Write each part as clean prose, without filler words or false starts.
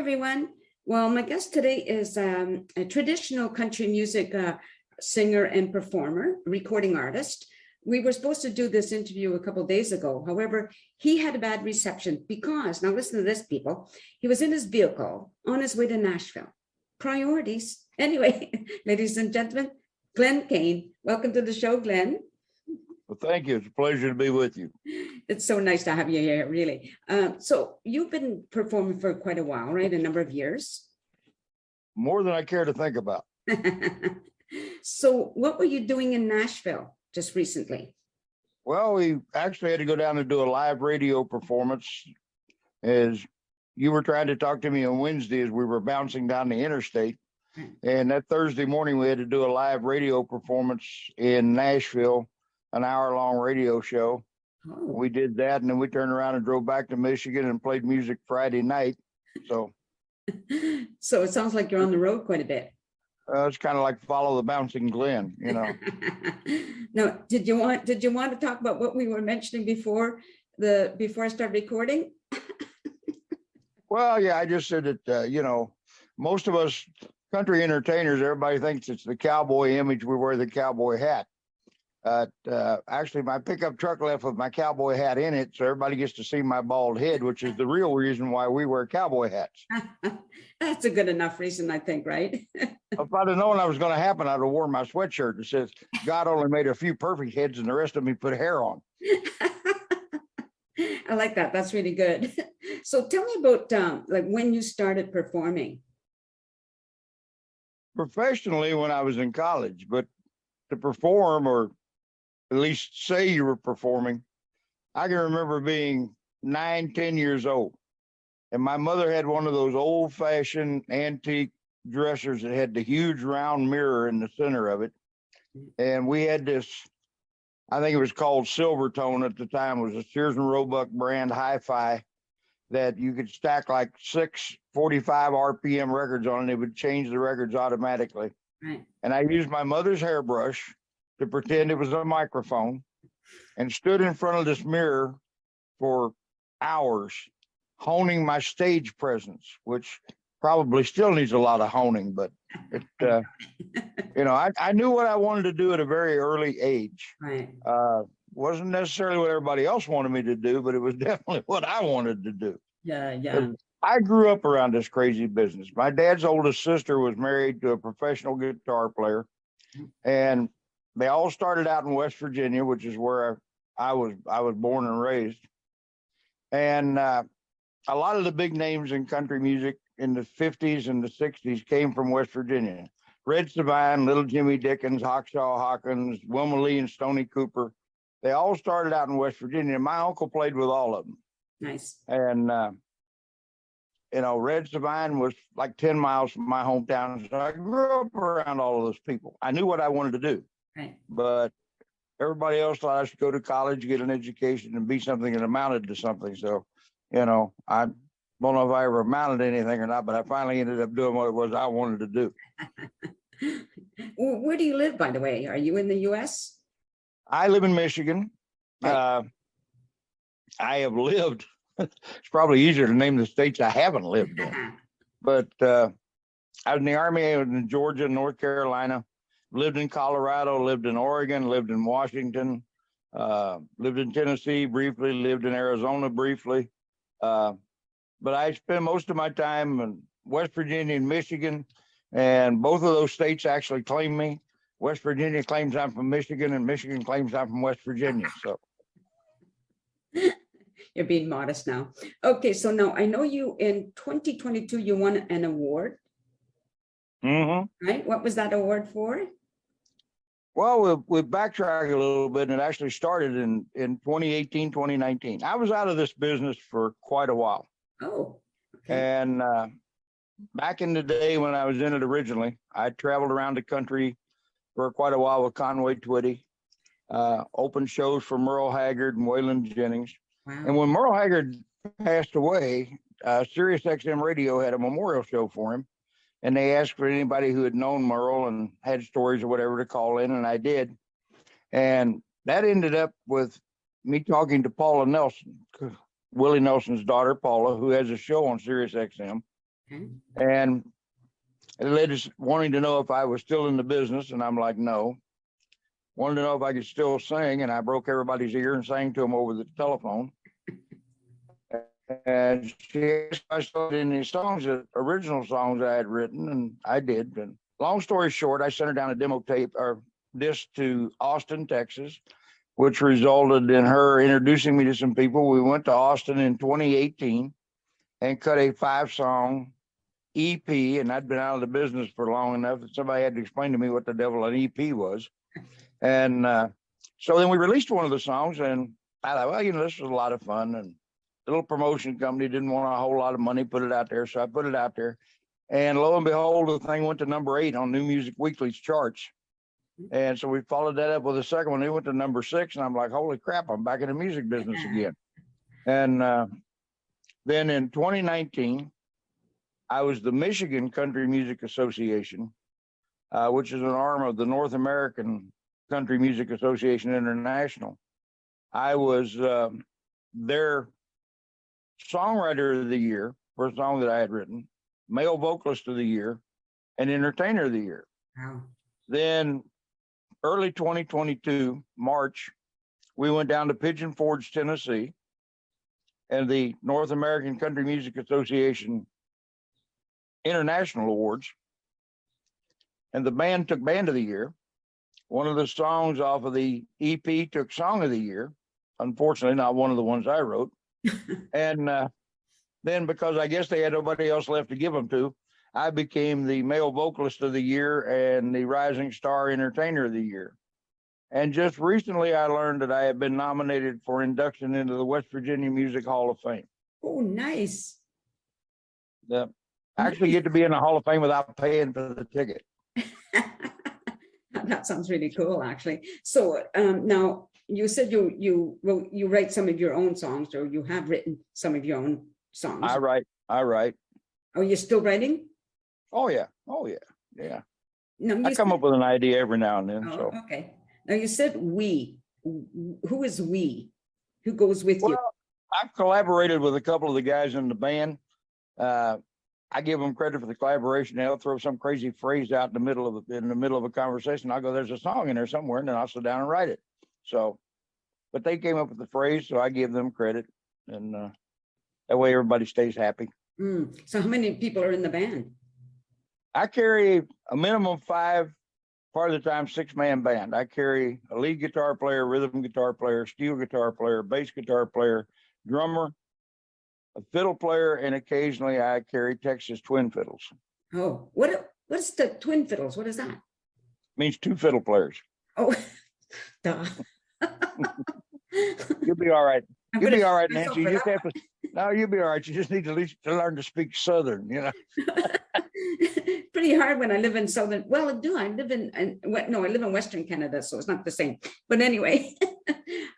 everyone. Well, my guest today is a traditional country music singer and performer, recording artist. We were supposed to do this interview a couple of days ago. However, he had a bad reception because, now listen to this, people, he was in his vehicle on his way to Nashville. Priorities. Anyway, ladies and gentlemen, Glen Cain. Welcome to the show, Glen. Well, thank you. It's a pleasure to be with you. It's so nice to have you here, really. So you've been performing for quite a while, right? A number of years. More than I care to think about. So what were you doing in Nashville just recently? Well, we actually had to go down and do a live radio performance as you were trying to talk to me on Wednesday as we were bouncing down the interstate. And that Thursday morning, we had to do a live radio performance in Nashville, an hour-long radio show. Oh. We did that, and then we turned around and drove back to Michigan and played music Friday night. So it sounds like you're on the road quite a bit. it's kind of like follow the bouncing Glen, you know. No, did you want to talk about what we were mentioning before I started recording? Well, yeah, I just said that, most of us country entertainers, everybody thinks it's the cowboy image. We wear the cowboy hat. Actually, my pickup truck left with my cowboy hat in it, so everybody gets to see my bald head, which is the real reason why we wear cowboy hats. That's a good enough reason, I think, right? If I'd have known that was going to happen, I'd have worn my sweatshirt that says, God only made a few perfect heads and the rest of me put hair on. I like that. That's really good. So tell me about like when you started performing. Professionally, when I was in college, but to perform, or at least say you were performing, I can remember being 9, 10 years old. And my mother had one of those old-fashioned antique dressers that had the huge round mirror in the center of it. And we had this, I think it was called Silvertone at the time, it was a Sears and Roebuck brand hi-fi that you could stack like 6 45 RPM records on, and it would change the records automatically. Right. And I used my mother's hairbrush to pretend it was a microphone and stood in front of this mirror for hours, honing my stage presence, which probably still needs a lot of honing, but it, I knew what I wanted to do at a very early age. Right. Wasn't necessarily what everybody else wanted me to do, but it was definitely what I wanted to do. Yeah. I grew up around this crazy business. My dad's oldest sister was married to a professional guitar player, and they all started out in West Virginia, which is where I was born and raised. And a lot of the big names in country music in the 50s and the 60s came from West Virginia. Red Savine, Little Jimmy Dickens, Hawkshaw Hawkins, Wilma Lee and Stoney Cooper. They all started out in West Virginia. My uncle played with all of them. Nice. And, Red Savine was like 10 miles from my hometown. So I grew up around all of those people. I knew what I wanted to do. Right. But everybody else thought I should go to college, get an education, and be something that amounted to something. So, I don't know if I ever amounted to anything or not, but I finally ended up doing what it was I wanted to do. Where do you live, by the way? Are you in the U.S.? I live in Michigan. Right. I have lived, it's probably easier to name the states I haven't lived in. But I was in the Army, I was in Georgia, North Carolina, lived in Colorado, lived in Oregon, lived in Washington, lived in Tennessee briefly, lived in Arizona briefly. But I spent most of my time in West Virginia and Michigan, and both of those states actually claim me. West Virginia claims I'm from Michigan, and Michigan claims I'm from West Virginia. So You're being modest now. Okay, so now I know you in 2022 you won an award. Mm-hmm. Right? What was that award for? Well, we'll backtrack a little bit, and it actually started in 2018, 2019. I was out of this business for quite a while. Oh, okay. And back in the day when I was in it originally, I traveled around the country for quite a while with Conway Twitty, opened shows for Merle Haggard and Waylon Jennings. Wow. And when Merle Haggard passed away, Sirius XM Radio had a memorial show for him. And they asked for anybody who had known Merle and had stories or whatever to call in, and I did. And that ended up with me talking to Paula Nelson, Willie Nelson's daughter, Paula, who has a show on Sirius XM. Okay. And the lady's wanting to know if I was still in the business, and I'm like, no. Wanted to know if I could still sing, and I broke everybody's ear and sang to them over the telephone. And she asked if I started any songs, original songs I had written, and I did. And long story short, I sent her down a demo tape or disc to Austin, Texas, which resulted in her introducing me to some people. We went to Austin in 2018 and cut a 5-song EP, and I'd been out of the business for long enough that somebody had to explain to me what the devil an EP was. And so then we released one of the songs, and I thought, well, this was a lot of fun. And the little promotion company didn't want a whole lot of money, put it out there. So I put it out there. And lo and behold, the thing went to number 8 on New Music Weekly's charts. And so we followed that up with a second one. It went to number 6. And I'm like, holy crap, I'm back in the music business again. And then in 2019, I was the Michigan Country Music Association, which is an arm of the North American Country Music Association International. I was their songwriter of the year for a song that I had written, male vocalist of the year, and entertainer of the year. Wow. Then early 2022, March, we went down to Pigeon Forge, Tennessee, and the North American Country Music Association International Awards. And the band took Band of the Year. One of the songs off of the EP took Song of the Year. Unfortunately, not one of the ones I wrote. And then because I guess they had nobody else left to give them to, I became the male vocalist of the year and the Rising Star Entertainer of the Year. And just recently, I learned that I had been nominated for induction into the West Virginia Music Hall of Fame. Oh, nice. I actually get to be in the Hall of Fame without paying for the ticket. That sounds really cool, actually. So now you said you write some of your own songs, or you have written some of your own songs. I write. Are you still writing? Oh yeah. No, I come up with an idea every now and then. Oh, So okay. Now you said we. Who is we? Who goes with you? well, I've collaborated with a couple of the guys in the band. I give them credit for the collaboration. They'll throw some crazy phrase out in the middle of a conversation. I'll go, there's a song in there somewhere, and then I'll sit down and write it. So, but they came up with the phrase, so I give them credit, and that way everybody stays happy. So how many people are in the band? I carry a minimum 5, part of the time 6-man band. I carry a lead guitar player, rhythm guitar player, steel guitar player, bass guitar player, drummer, a fiddle player, and occasionally I carry Texas twin fiddles. Oh, what's the twin fiddles? What is that? Means 2 fiddle players. Oh, duh. You'll be all right. You'll be all right, myself Nancy. You for just that have to. No, you'll be all right. You just need to learn to speak Southern. Pretty hard when I live in Southern. Well, I do. I live I live in Western Canada, so it's not the same. But anyway.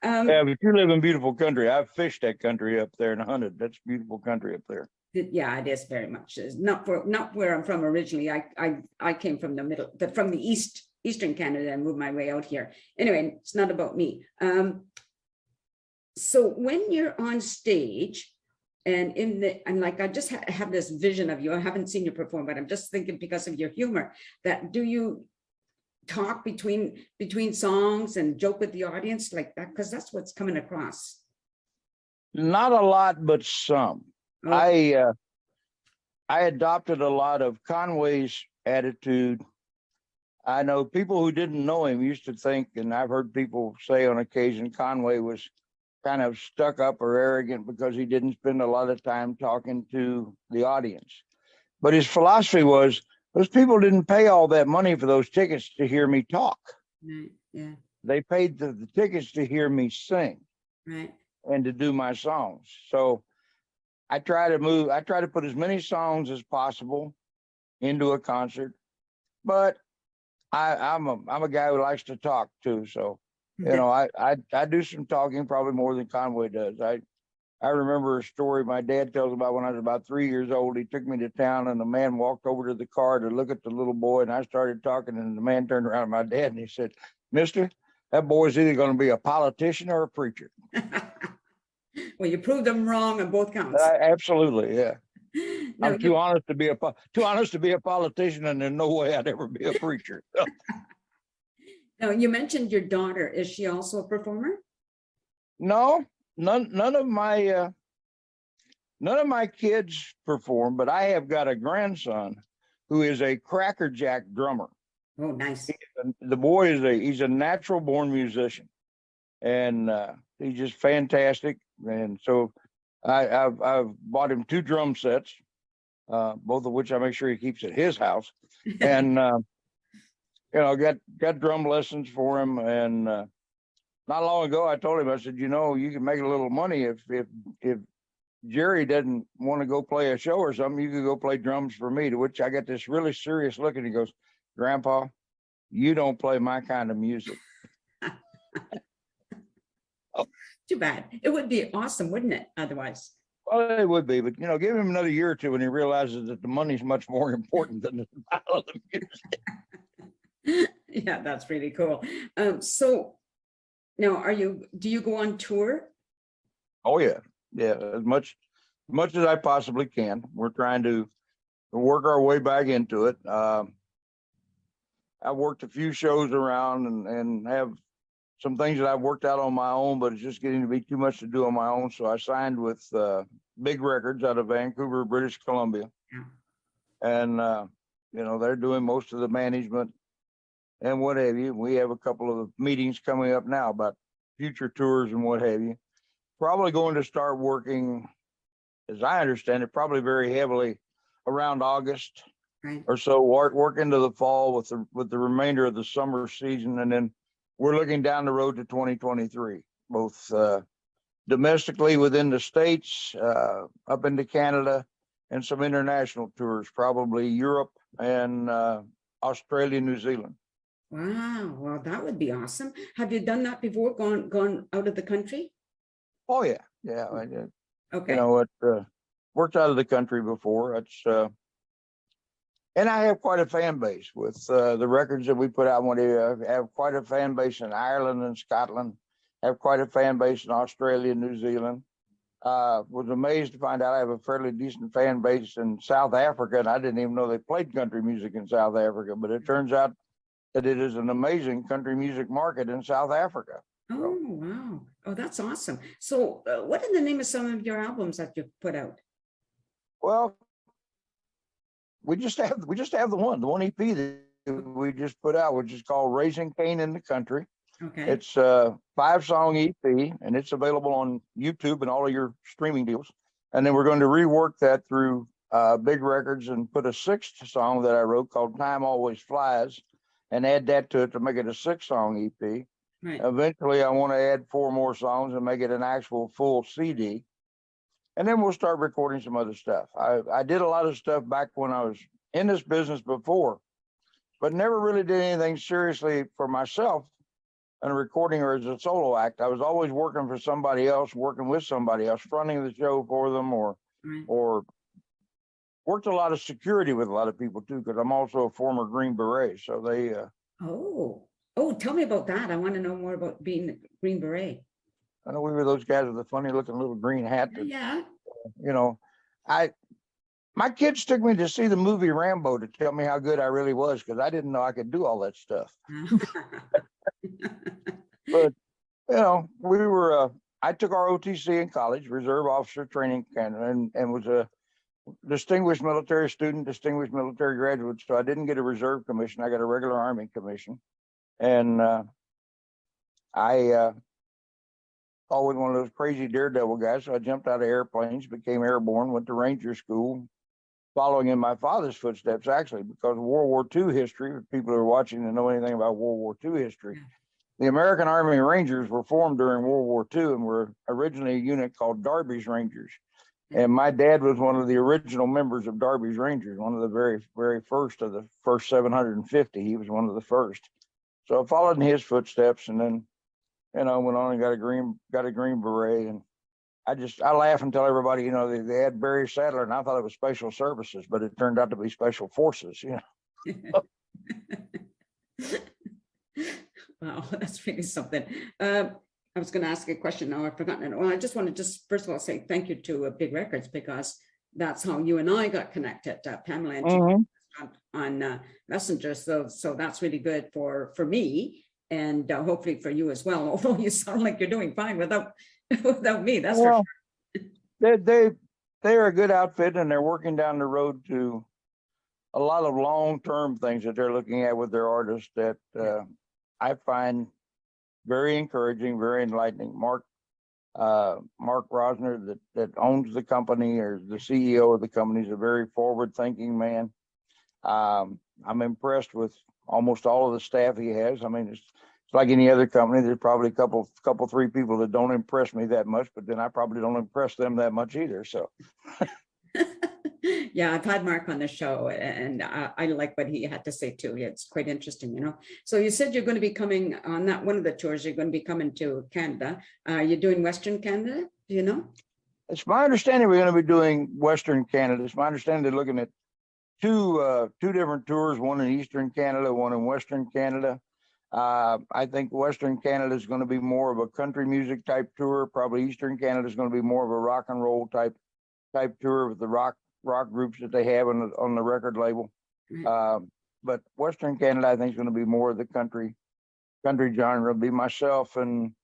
Yeah, but you live in beautiful country. I've fished that country up there and hunted. That's beautiful country up there. Yeah, it is very much. It's not where I'm from originally. I came from the Eastern Canada and moved my way out here. Anyway, it's not about me. So when you're on stage and I just have this vision of you. I haven't seen you perform, but I'm just thinking because of your humor that do you talk between songs and joke with the audience like that? Because that's what's coming across. Not a lot, but some. Oh. I adopted a lot of Conway's attitude. I know people who didn't know him used to think, and I've heard people say on occasion, Conway was kind of stuck up or arrogant because he didn't spend a lot of time talking to the audience. But his philosophy was, those people didn't pay all that money for those tickets to hear me talk. Right. Yeah. They paid the tickets to hear me sing. Right. And to do my songs. So I try to put as many songs as possible into a concert, but I'm a guy who likes to talk too. So, I do some talking, probably more than Conway does. I remember a story my dad tells about when I was about 3 years old. He took me to town and the man walked over to the car to look at the little boy, and I started talking, and the man turned around to my dad and he said, "Mister, that boy's either going to be a politician or a preacher." Well, you proved them wrong on both counts. Absolutely, yeah. No, I'm too honest to be a politician, and there's no way I'd ever be a preacher. So, no, you mentioned your daughter. Is she also a performer? no, none of my kids perform, but I have got a grandson who is a crackerjack drummer. Oh, nice. The boy he's a natural born musician, and he's just fantastic. And so I've bought him 2 drum sets, both of which I make sure he keeps at his house, and got drum lessons for him. And not long ago, I told him, I said, you can make a little money if Jerry doesn't want to go play a show or something, you could go play drums for me. To which I got this really serious look, and he goes, "Grandpa, you don't play my kind of music." Oh, too bad. It would be awesome, wouldn't it? Otherwise. Well, it would be, but give him another year or two, and he realizes that the money's much more important than the style of the music. Yeah, that's really cool. So now, do you go on tour? Oh yeah, as much as I possibly can. We're trying to work our way back into it. I've worked a few shows around and have some things that I've worked out on my own, but it's just getting to be too much to do on my own. So I signed with Big Records out of Vancouver, British Columbia. Yeah. And, they're doing most of the management and what have you. We have a couple of meetings coming up now about future tours and what have you. Probably going to start working, as I understand it, probably very heavily around August. Right. Or so, work into the fall with the remainder of the summer season, and then we're looking down the road to 2023, both domestically within the States, up into Canada, and some international tours, probably Europe and Australia, New Zealand. Wow, well, that would be awesome. Have you done that before? Gone out of the country? Oh yeah, I did. Okay. It worked out of the country before. It's and I have quite a fan base with the records that we put out. I have quite a fan base in Ireland and Scotland. I have quite a fan base in Australia, New Zealand. Was amazed to find out I have a fairly decent fan base in South Africa, and I didn't even know they played country music in South Africa. But it turns out that it is an amazing country music market in South Africa. Oh, wow. Oh, that's awesome. So what are the name of some of your albums that you've put out? Well, we just have the one EP that we just put out, which is called Raising Cain in the Country. Okay. It's a 5-song EP, and it's available on YouTube and all of your streaming deals. And then we're going to rework that through Big Records and put a 6th song that I wrote called Time Always Flies and add that to it to make it a 6-song EP. Right. Eventually, I want to add 4 more songs and make it an actual full CD. And then we'll start recording some other stuff. I did a lot of stuff back when I was in this business before, but never really did anything seriously for myself in a recording or as a solo act. I was always working for somebody else, working with somebody else, fronting the show for them, or worked a lot of security with a lot of people too, because I'm also a former Green Beret. So they. Oh, tell me about that. I want to know more about being a Green Beret. I know we were those guys with the funny looking little green hat. Yeah. My kids took me to see the movie Rambo to tell me how good I really was, because I didn't know I could do all that stuff. But, we were, I took our OTC in college, Reserve Officer Training, and was a distinguished military student, distinguished military graduate. So I didn't get a reserve commission. I got a regular Army commission. And I always one of those crazy daredevil guys. So I jumped out of airplanes, became airborne, went to Ranger School, following in my father's footsteps, actually, because of World War II history, for people who are watching and know anything about World War II history. The American Army Rangers were formed during World War II and were originally a unit called Darby's Rangers. And my dad was one of the original members of Darby's Rangers, one of the very, very first of the first 750. He was one of the first. So I followed in his footsteps, and then, went on and got a green beret. And I laugh and tell everybody, they had Barry Sadler, and I thought it was Special Services, but it turned out to be Special Forces, Wow, that's really something. I was going to ask a question now. I've forgotten it. Well, I just want to first of all say thank you to Big Records, because that's how you and I got connected, Pamela and Mhm. on Messenger. So that's really good for me, and hopefully for you as well. Although you sound like you're doing fine without me, that's for Well, sure. they're a good outfit, and they're working down the road to a lot of long-term things that they're looking at with their artists that I find very encouraging, very enlightening. Mark Rosner that owns the company, or the CEO of the company, is a very forward-thinking man. I'm impressed with almost all of the staff he has. I mean, it's like any other company. There's probably a couple, three people that don't impress me that much, but then I probably don't impress them that much either. So. Yeah, I've had Mark on the show, and I like what he had to say too. It's quite interesting, you know. So you said you're going to be coming on that one of the tours. You're going to be coming to Canada. You're doing Western Canada, do you know? It's my understanding we're going to be doing Western Canada. It's my understanding they're looking at two different tours, one in Eastern Canada, one in Western Canada. I think Western Canada is going to be more of a country music type tour. Probably Eastern Canada is going to be more of a rock and roll type tour with the rock groups that they have on the record label. But Western Canada, I think, is going to be more of the country genre. It'll be myself and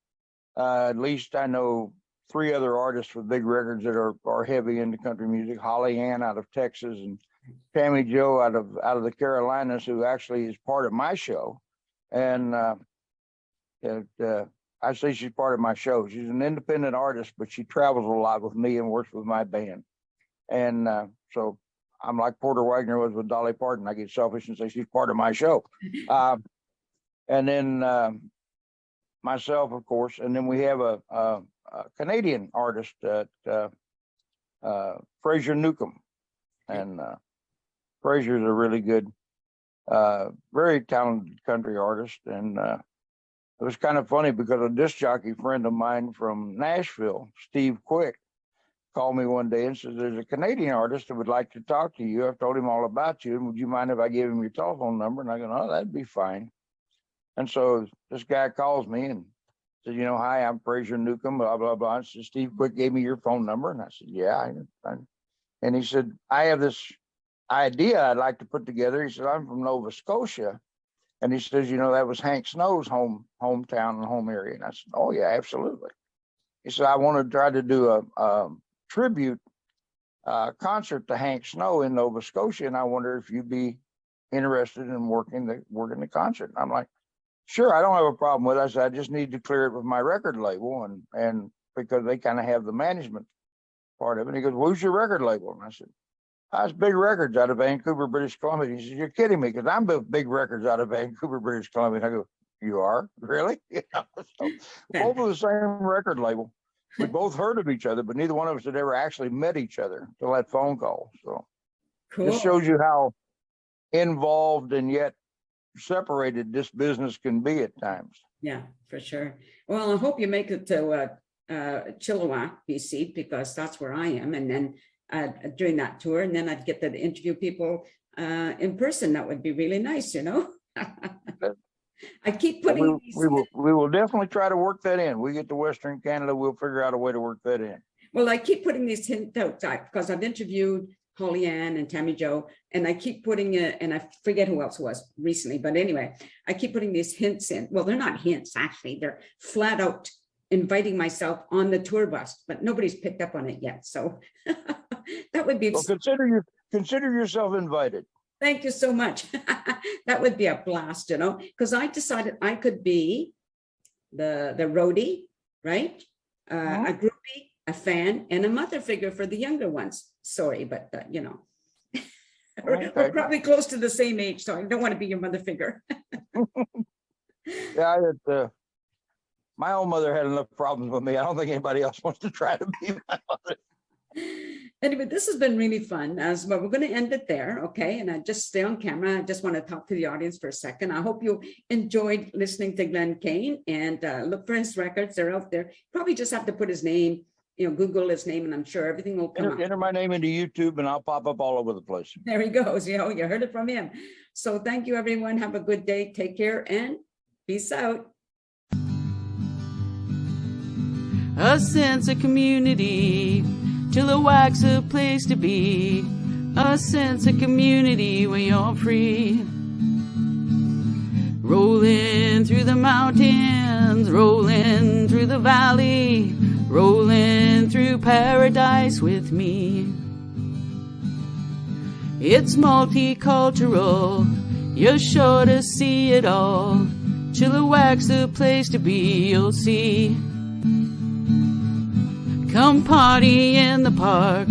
at least I know 3 other artists with big records that are heavy into country music. Holly Ann out of Texas, and Tammy Joe out of the Carolinas, who actually is part of my show. And I say she's part of my show. She's an independent artist, but she travels a lot with me and works with my band. And so I'm like Porter Wagner was with Dolly Parton. I get selfish and say she's part of my show. And then myself, of course. And then we have a Canadian artist, Fraser Newcomb. And Fraser's a really good, very talented country artist. And it was kind of funny because a disc jockey friend of mine from Nashville, Steve Quick, called me one day and says, there's a Canadian artist that would like to talk to you. I've told him all about you. And would you mind if I gave him your telephone number? And I go, oh, that'd be fine. And so this guy calls me and said, you know, hi, I'm Fraser Newcomb, blah, blah, blah. And so Steve Quick gave me your phone number. And I said, yeah. And he said, I have this idea I'd like to put together. He said, I'm from Nova Scotia. And he says, you know, that was Hank Snow's hometown and home area. And I said, oh, yeah, absolutely. He said, I want to try to do a tribute concert to Hank Snow in Nova Scotia, and I wonder if you'd be interested in working the concert. And I'm like, sure, I don't have a problem with it. I said, I just need to clear it with my record label, and because they kind of have the management part of it. And he goes, who's your record label? And I said, it's Big Records out of Vancouver, British Columbia. He says, you're kidding me, because I'm Big Records out of Vancouver, British Columbia. And I go, you are? Really? You know, so both of the same record label. We both heard of each other, but neither one of us had ever actually met each other until that phone call. So Cool. This shows you how involved and yet separated this business can be at times. Yeah, for sure. Well, I hope you make it to Chilliwack, BC, because that's where I am. And then during that tour, and then I'd get to interview people in person. That would be really nice, you know. I keep putting we will definitely try to work that in. We get to Western Canada, we'll figure out a way to work that in. Well, I keep putting these hints out because I've interviewed Holly Ann and Tammy Joe, and I keep putting it, and I forget who else was recently, but anyway, I keep putting these hints in. Well, they're not hints, actually. They're flat out inviting myself on the tour bus, but nobody's picked up on it yet. So that would be. Well, consider yourself invited. Thank you so much. That would be a blast, you know, because I decided I could be the roadie, right? A groupie, a fan, and a mother figure for the younger ones. Sorry, but you know, we're probably close to the same age, so I don't want to be your mother figure. Yeah, my own mother had enough problems with me. I don't think anybody else wants to try to be my mother. Anyway, this has been really fun. As well, we're going to end it there, okay? And I just stay on camera. I just want to talk to the audience for a second. I hope you enjoyed listening to Glen Cain, and look for his records. They're out there. Probably just have to put his name, you know, Google his name, and I'm sure everything will come up. Enter my name into YouTube, and I'll pop up all over the place. There he goes. You know, you heard it from him. So thank you, everyone. Have a good day. Take care, and peace out. A sense of community Chilliwack's a place to be, a sense of community where you're free. Rolling through the mountains, rolling through the valley, rolling through paradise with me. It's multicultural, you're sure to see it all. Chilliwack's a place to be, you'll see. Come party in the park,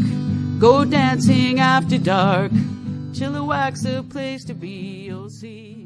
go dancing after dark. Chilliwack's a place to be, you'll see.